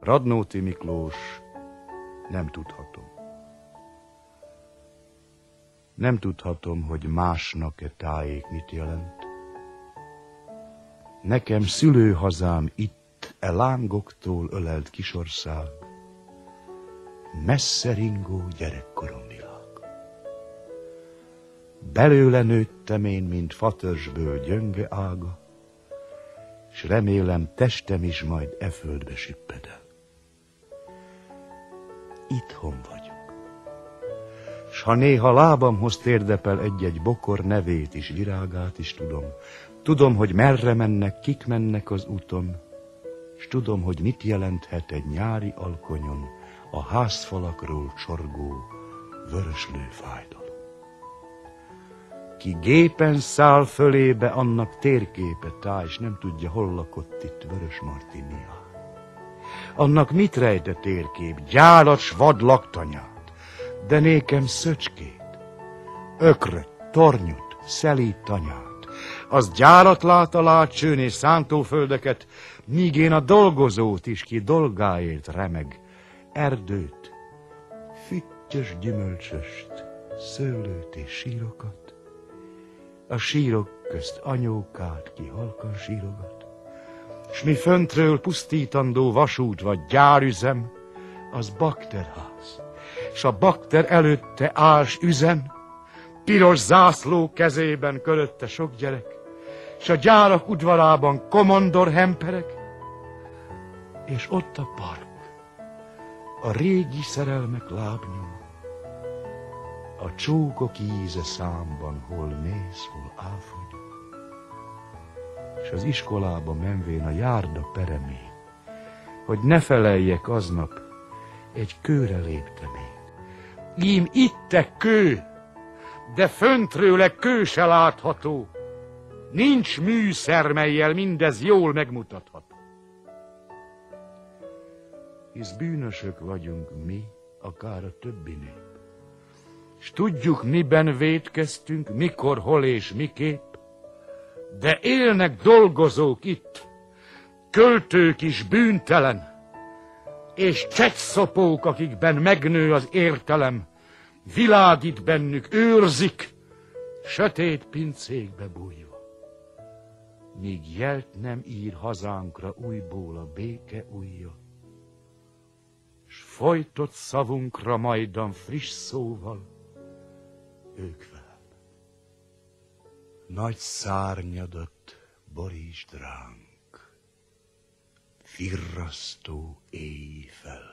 Radnóti Miklós, nem tudhatom. Nem tudhatom, hogy másnak-e tájék mit jelent. Nekem szülőhazám itt, e lángoktól ölelt kisország, messze ringó gyerekkorom világ. Belőle nőttem én, mint fatörzsből gyönge ága, s remélem testem is majd e földbe süpped el. Itthon vagyok, s ha néha lábamhoz térdepel egy-egy bokor, nevét is, virágát is tudom. Tudom, hogy merre mennek, kik mennek az úton, s tudom, hogy mit jelenthet egy nyári alkonyon a házfalakról csorgó vöröslő fájdalom. Ki gépen száll fölébe, annak térképe táj, s nem tudja, hol lakott itt Vörösmarty Mihály. Annak mit rejt a térkép? Gyálat s vad laktanyát, de nékem szöcskét, ökröt, tornyot, szelíd tanyát. Az gyárat lát a Látcsőn és szántóföldeket, míg én a dolgozót is, ki dolgáért remeg, erdőt, füttyös gyümölcsöst, szőlőt és sírokat, a sírok közt anyókát, ki halkan sírogat, s mi föntről pusztítandó vasút vagy gyárüzem, az bakterház, s a bakter előtte áls üzen, piros zászló kezében körötte sok gyerek, s a gyárak udvarában komondor hemperek, és ott a park, a régi szerelmek lábnyom, a csókok íze számban, hol mész, hol áfogy, s az iskolába menvén a járda peremén, hogy ne feleljek aznap, egy kőre léptem én. Ím itte kő, de föntről kő se látható, nincs műszer, mellyel mindez jól megmutatható. Hisz bűnösök vagyunk mi, akár a többi nép, s tudjuk, miben vétkeztünk, mikor, hol és miképp, de élnek dolgozók itt, költők is bűntelen, és csetszopók, akikben megnő az értelem, világít bennük, őrzik, sötét pincékbe bújva, míg jelt nem ír hazánkra újból a béke ujja, s folytott szavunkra majdan friss szóval ők velem. Nagy szárnyadat borítsd ránk, virrasztó éjfel